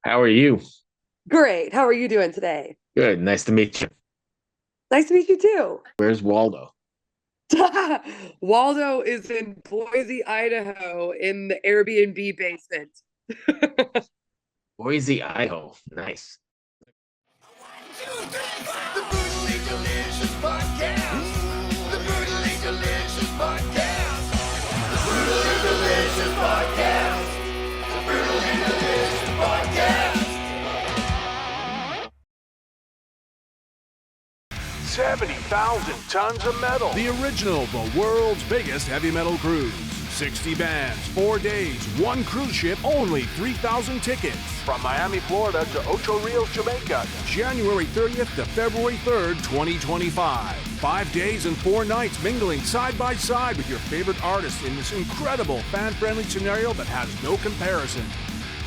How are you? Great. How are you doing today? Good. Nice to meet you. Nice to meet you too. Where's Waldo? Waldo is in Boise, Idaho, in the Airbnb basement. Boise, Idaho. Nice. The brutally delicious podcast. The brutally delicious podcast. The brutally delicious podcast. The brutally delicious podcast. 70,000 tons of metal. The original, the world's biggest heavy metal cruise. 60 bands, 4 days, one cruise ship, only 3,000 tickets. From Miami, Florida to Ocho Rios, Jamaica, January 30th to February 3rd, 2025. 5 days and 4 nights mingling side by side with your favorite artists in this incredible fan-friendly scenario that has no comparison.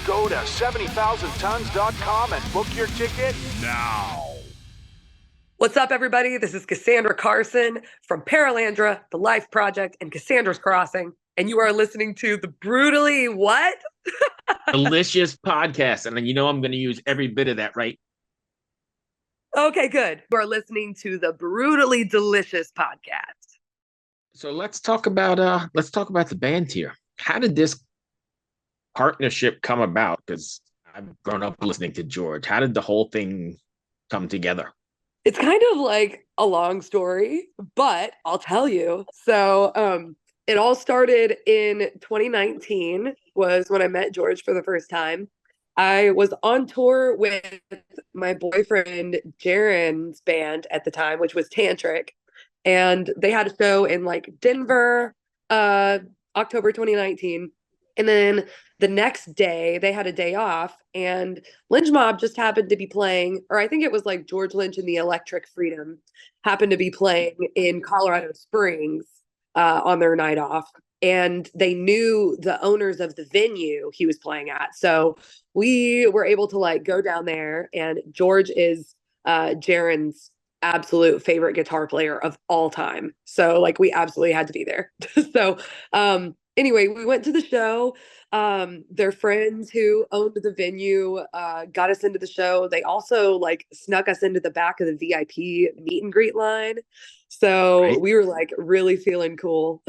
Go to 70,000tons.com and book your ticket now. What's up, everybody? This is Casandra Carson from Paralandra, The Life Project, and Cassandra's Crossing. And you are listening to the Brutally what? Delicious podcast. And then I'm going to use every bit of that, right? Okay, good. You are listening to the Brutally Delicious podcast. So let's talk about the band here. How did this partnership come about? Because I've grown up listening to George. How did the whole thing come together? It's kind of like a long story, but I'll tell you. So, it all started in 2019 was when I met George for the first time. I was on tour with my boyfriend Jaren's band at the time, which was Tantric, and they had a show in like Denver, October 2019. And then the next day they had a day off and Lynch Mob just happened to be playing, or I think it was like George Lynch and the Electric Freedom happened to be playing in Colorado Springs on their night off. And they knew the owners of the venue he was playing at. So we were able to like go down there, and George is Jaren's absolute favorite guitar player of all time. So like we absolutely had to be there. So anyway, we went to the show. Their friends who owned the venue got us into the show. They also like snuck us into the back of the VIP meet and greet line. So Right. we were like really feeling cool.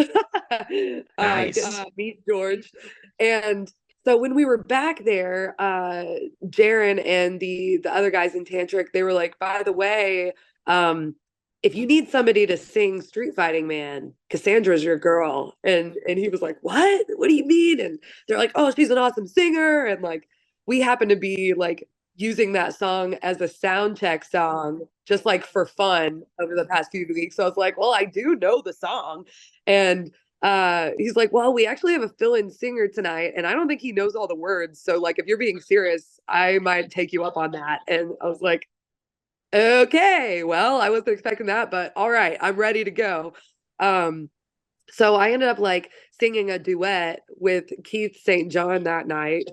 Nice. Meet George. And so when we were back there, Jaren and the other guys in Tantric, they were like, by the way, if you need somebody to sing Street Fighting Man, Cassandra's your girl. And he was like, what? What do you mean? And they're like, oh, she's an awesome singer. And like, we happen to be like using that song as a sound check song, just like for fun over the past few weeks. So I was like, well, I do know the song. And he's like, well, we actually have a fill-in singer tonight, and I don't think he knows all the words. So like, if you're being serious, I might take you up on that. And I was like, okay, well, I wasn't expecting that, but all right, I'm ready to go. Um, so I ended up like singing a duet with Keith St. John that night,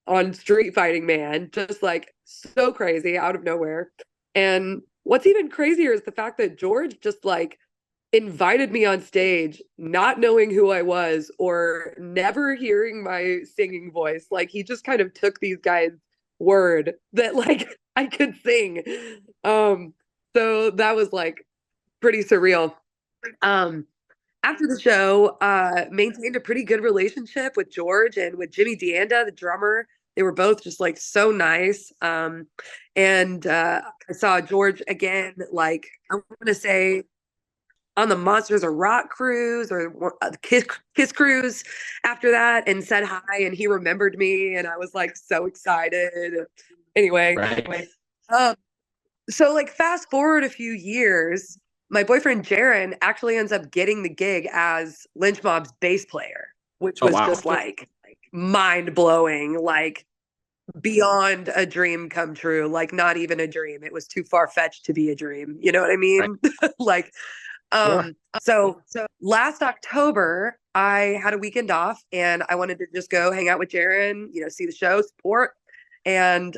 on Street Fighting Man, just like so crazy out of nowhere. And what's even crazier is the fact that George just like invited me on stage, not knowing who I was or never hearing my singing voice. Like he just kind of took these guys' word that like I could sing. So that was like pretty surreal. After the show, maintained a pretty good relationship with George and with Jimmy DeAnda, the drummer. They were both just like so nice. And I saw George again, like I want to say on the Monsters of Rock cruise or Kiss cruise after that, and said hi, and he remembered me, and I was like so excited. Anyway, Right. um, so like fast forward a few years, my boyfriend Jaren actually ends up getting the gig as Lynch Mob's bass player, which Oh was wow. just like mind blowing, like beyond a dream come true, like not even a dream. It was too far fetched to be a dream. You know what I Right. mean? Like, Yeah. so last October, I had a weekend off and I wanted to just go hang out with Jaren, see the show, support. And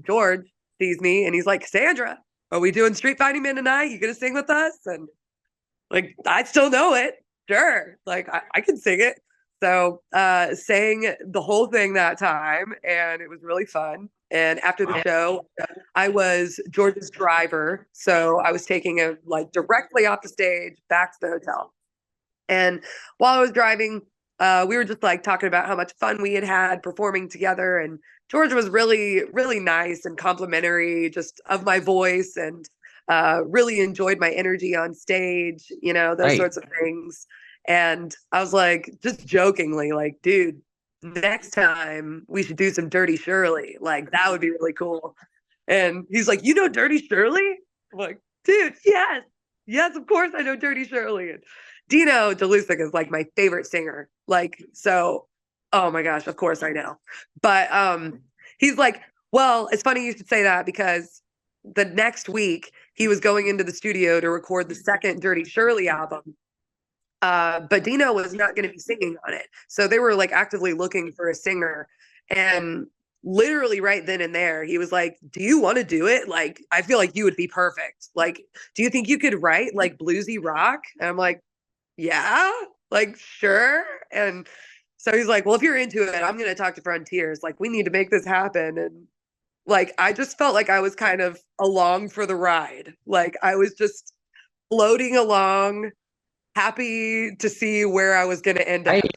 George sees me and he's like, Sandra, are we doing Street Fighting Man tonight? You gonna sing with us? And like, I still know it. Sure. Like I can sing it. So sang the whole thing that time, and it was really fun. And after the show, I was George's driver. So I was taking him like directly off the stage back to the hotel. And while I was driving, we were just like talking about how much fun we had had performing together. And George was really, really nice and complimentary just of my voice, and really enjoyed my energy on stage, you know, those Right. sorts of things. And I was like, just jokingly, like, dude, next time we should do some Dirty Shirley. Like, that would be really cool. And he's like, you know Dirty Shirley? I'm like, dude, yes. Yes, of course I know Dirty Shirley. And Dino DeLusick is like my favorite singer. Like, so, oh my gosh, of course I know. But he's like, well, it's funny you should say that, because the next week he was going into the studio to record the second Dirty Shirley album. But Dino was not going to be singing on it. So they were like actively looking for a singer. And literally right then and there, he was like, do you want to do it? Like, I feel like you would be perfect. Like, do you think you could write like bluesy rock? And I'm like, yeah, like, sure. And so he's like, well, if you're into it, I'm going to talk to Frontiers. Like, we need to make this happen. And like, I just felt like I was kind of along for the ride. Like, I was just floating along, happy to see where I was going to end up. Right.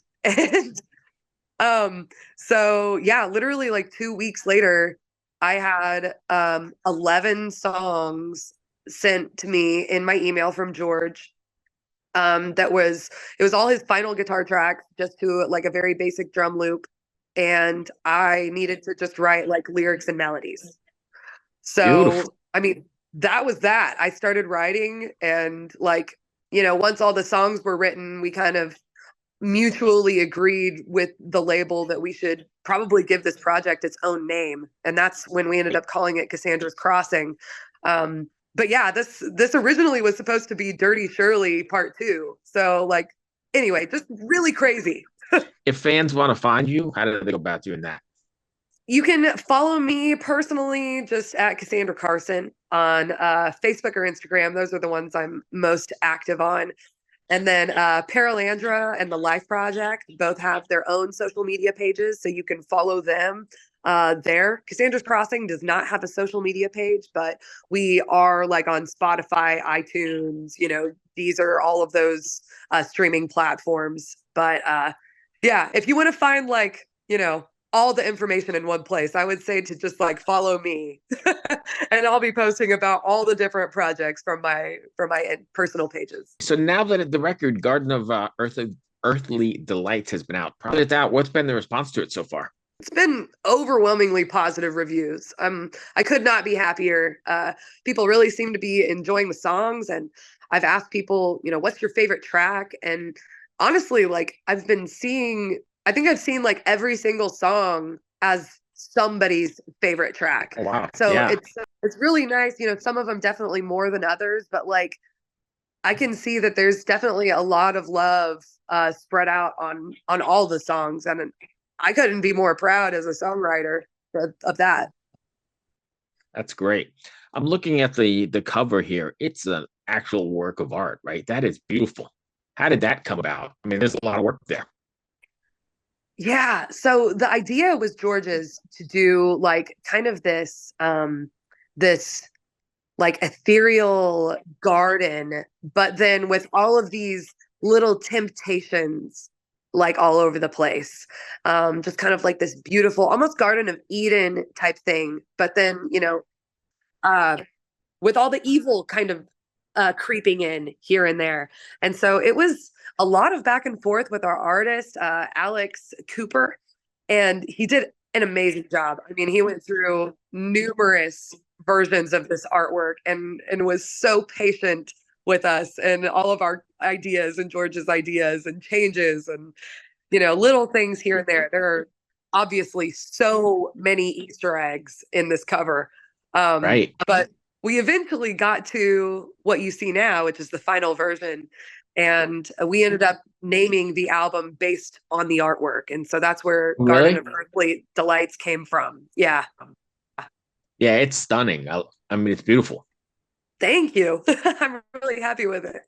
And so yeah, literally like 2 weeks later, I had 11 songs sent to me in my email from George. It was all his final guitar tracks, just to like a very basic drum loop. And I needed to just write like lyrics and melodies. So, Beautiful. I mean, that was that. I started writing, and like, you know, once all the songs were written, we kind of mutually agreed with the label that we should probably give this project its own name. And that's when we ended up calling it Cassandra's Crossing. But yeah, this originally was supposed to be Dirty Shirley Part 2. So like, anyway, just really crazy. If fans want to find you, how do they go about doing that? You can follow me personally just at Casandra Carson on Facebook or Instagram. Those are the ones I'm most active on. And then Paralandra and the Life Project both have their own social media pages, so you can follow them there. Cassandra's Crossing does not have a social media page, but we are like on Spotify, iTunes, you know, these are all of those streaming platforms. But yeah, if you want to find like, you know, all the information in one place, I would say to just like follow me, and I'll be posting about all the different projects from my personal pages. So now that the record Garden of Earthly Delights has been out, probably it's out. What's been the response to it so far? It's been overwhelmingly positive reviews. I could not be happier. People really seem to be enjoying the songs, and I've asked people, you know, what's your favorite track? And honestly, like I think I've seen like every single song as somebody's favorite track. Oh, wow. So Yeah. it's really nice. You know, some of them definitely more than others, but like I can see that there's definitely a lot of love spread out on all the songs, and I couldn't be more proud as a songwriter of that. That's great. I'm looking at the cover here. It's an actual work of art, right? That is beautiful. How did that come about? I mean, there's a lot of work there. Yeah. So the idea was George's to do like kind of this like ethereal garden, but then with all of these little temptations like all over the place. Just kind of like this beautiful, almost Garden of Eden type thing. But then, you know, with all the evil kind of creeping in here and there. And so it was a lot of back and forth with our artist, Alex Cooper, and he did an amazing job. I mean, he went through numerous versions of this artwork and was so patient with us and all of our ideas and George's ideas and changes and, you know, little things here and there. There are obviously so many Easter eggs in this cover. Right. But we eventually got to what you see now, which is the final version. And we ended up naming the album based on the artwork. And so that's where Really? Garden of Earthly Delights came from. Yeah. Yeah, it's stunning. I mean, it's beautiful. Thank you. I'm really happy with it.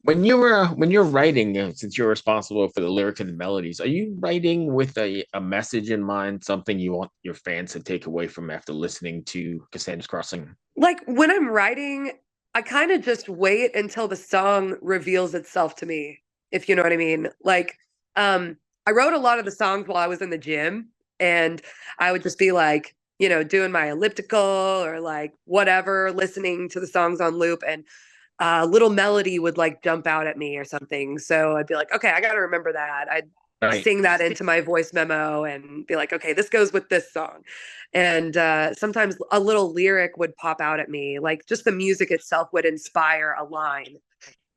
When you're writing, since you're responsible for the lyrics and the melodies, are you writing with a message in mind, something you want your fans to take away from after listening to Cassandra's Crossing? Like when I'm writing, I kind of just wait until the song reveals itself to me, if you know what I mean. Like, I wrote a lot of the songs while I was in the gym, and I would just be like, doing my elliptical or like whatever, listening to the songs on loop, and a little melody would like jump out at me or something. So I'd be like, okay, I got to remember that. I'd Right. sing that into my voice memo and be like, okay, this goes with this song. And sometimes a little lyric would pop out at me, like just the music itself would inspire a line.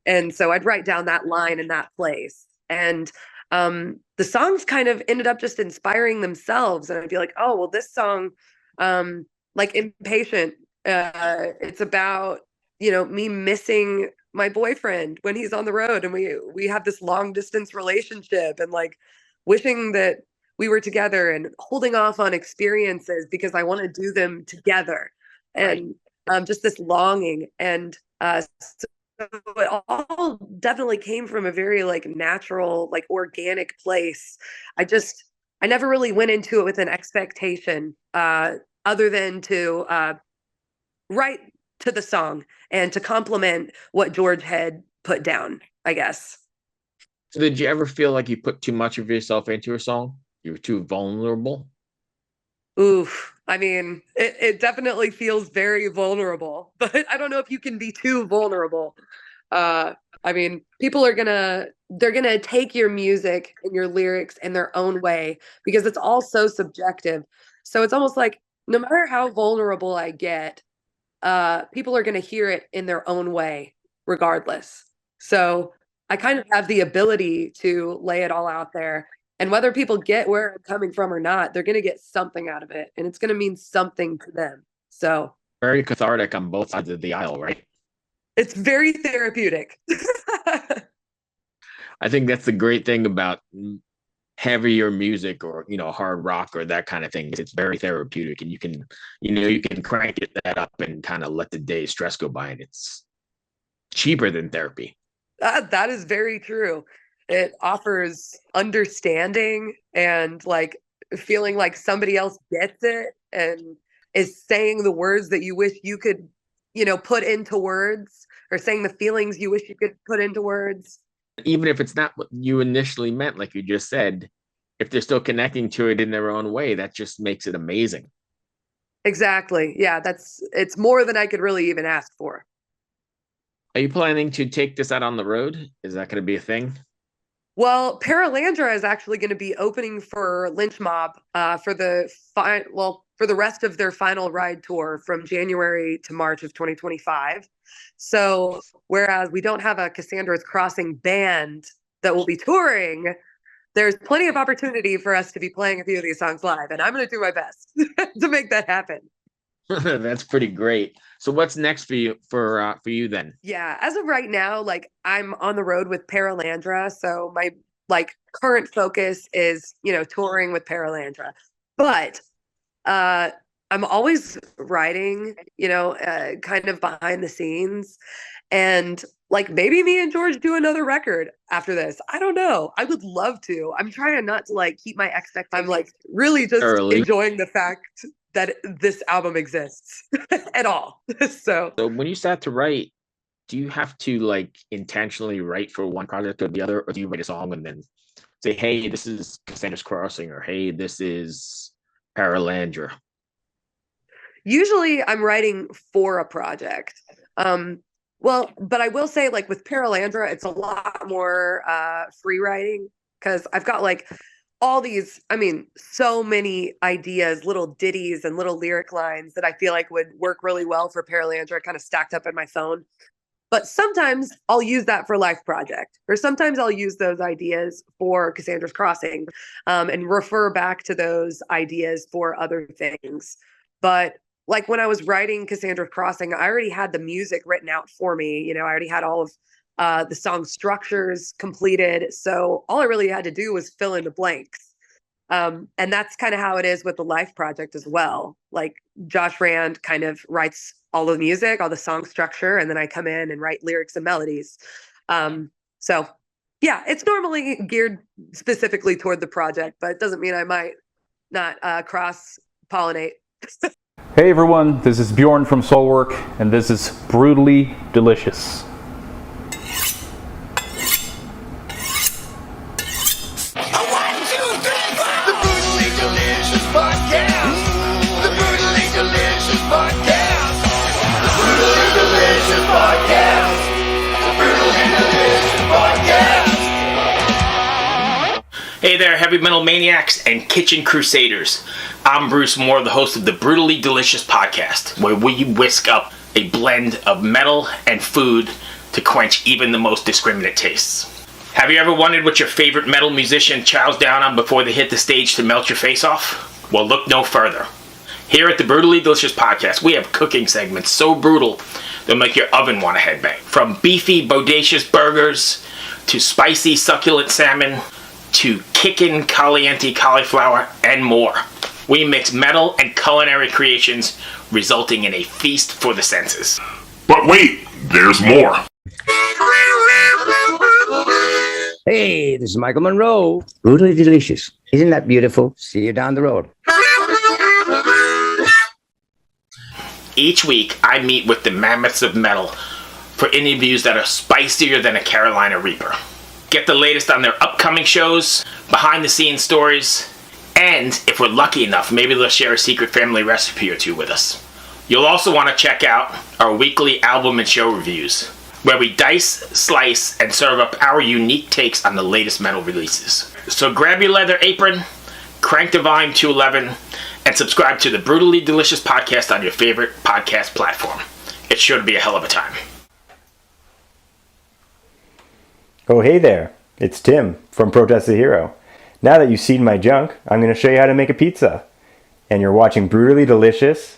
And so I'd write down that line in that place. And the songs kind of ended up just inspiring themselves. And I'd be like, oh, well, this song, like Impatient, it's about, me missing my boyfriend when he's on the road, and we have this long distance relationship, and like wishing that we were together and holding off on experiences because I want to do them together. Right. And just this longing. And so it all definitely came from a very like natural, like organic place. I never really went into it with an expectation other than to write to the song and to complement what George had put down, I guess. So did you ever feel like you put too much of yourself into a song? You were too vulnerable? Oof. I mean, it definitely feels very vulnerable, but I don't know if you can be too vulnerable. I mean, they're gonna take your music and your lyrics in their own way because it's all so subjective. So it's almost like no matter how vulnerable I get, people are gonna hear it in their own way, regardless. So I kind of have the ability to lay it all out there. And whether people get where I'm coming from or not, they're gonna get something out of it, and it's gonna mean something to them. So Very cathartic on both sides of the aisle, right? it's very therapeutic. I think that's the great thing about heavier music or hard rock or that kind of thing. It's very therapeutic, and you can crank that up and kind of let the day's stress go by, and it's cheaper than therapy. That is very true. It offers understanding and like feeling like somebody else gets it and is saying the words that you wish you could, put into words, or saying the feelings you wish you could put into words. Even if it's not what you initially meant, like you just said, if they're still connecting to it in their own way, that just makes it amazing. Exactly. Yeah, it's more than I could really even ask for. Are you planning to take this out on the road? Is that going to be a thing? Well, Paralandra is actually going to be opening for Lynch Mob for for the rest of their final ride tour from January to March of 2025. So, whereas we don't have a Cassandra's Crossing band that will be touring, there's plenty of opportunity for us to be playing a few of these songs live, and I'm going to do my best to make that happen. That's pretty great. So what's next for you then? Yeah, as of right now, like I'm on the road with Paralandra, so my like current focus is, touring with Paralandra. But uh I'm always writing, kind of behind the scenes, and like maybe me and George do another record after this. I don't know. I would love to. I'm trying not to like keep my expectations. I'm like really just Early. enjoying the fact that this album exists at all. So So when you start to write, do you have to like intentionally write for one project or the other, or do you write a song and then say, "Hey, this is Cassandra's Crossing," or "Hey, this is Paralandra"? usually I'm writing for a project. Well, but I will say, like with Paralandra, it's a lot more free writing because I've got like all these, I mean, so many ideas, little ditties and little lyric lines that I feel like would work really well for Paralandra, kind of stacked up in my phone. But sometimes I'll use that for Life Project, or sometimes I'll use those ideas for Cassandra's Crossing, and refer back to those ideas for other things. But like when I was writing Cassandra's Crossing, I already had the music written out for me. I already had all of the song structures completed. So all I really had to do was fill in the blanks. And that's kind of how it is with the Life Project as well. Like Josh Rand kind of writes all the music, all the song structure, and then I come in and write lyrics and melodies. So yeah, it's normally geared specifically toward the project, but it doesn't mean I might not cross-pollinate. Hey everyone, this is Bjorn from Soulwork, and this is Brutally Delicious. The Brutally Delicious Podcast. The Brutally Delicious Podcast. The Brutally Delicious Podcast. The Brutally Delicious Podcast. Hey there, heavy metal maniacs and kitchen crusaders. I'm Bruce Moore, the host of the Brutally Delicious Podcast, where we whisk up a blend of metal and food to quench even the most discriminate tastes. Have you ever wondered what your favorite metal musician chows down on before they hit the stage to melt your face off? Well, look no further. Here at the Brutally Delicious Podcast, we have cooking segments so brutal they'll make your oven want to headbang. From beefy, bodacious burgers, to spicy, succulent salmon, to kickin' caliente cauliflower, and more. We mix metal and culinary creations, resulting in a feast for the senses. But wait, there's more. Hey, this is Michael Monroe. Brutally Delicious. Isn't that beautiful? See you down the road. Each week, I meet with the mammoths of metal for interviews that are spicier than a Carolina Reaper. Get the latest on their upcoming shows, behind-the-scenes stories, and if we're lucky enough, maybe they'll share a secret family recipe or two with us. You'll also want to check out our weekly album and show reviews, where we dice, slice, and serve up our unique takes on the latest metal releases. So grab your leather apron, crank the volume to 11, and subscribe to the Brutally Delicious Podcast on your favorite podcast platform. It's sure to be a hell of a time. Oh, hey there. It's Tim from Protest the Hero. Now that you've seen my junk, I'm going to show you how to make a pizza. And you're watching Brutally Delicious.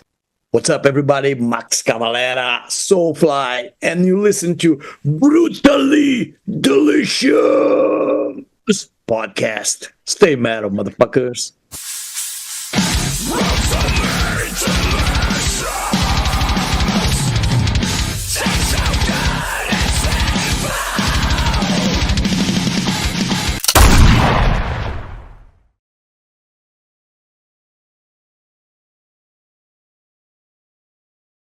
What's up, everybody? Max Cavalera, Soulfly, and you listen to Brutally Delicious Podcast. Stay metal, motherfuckers.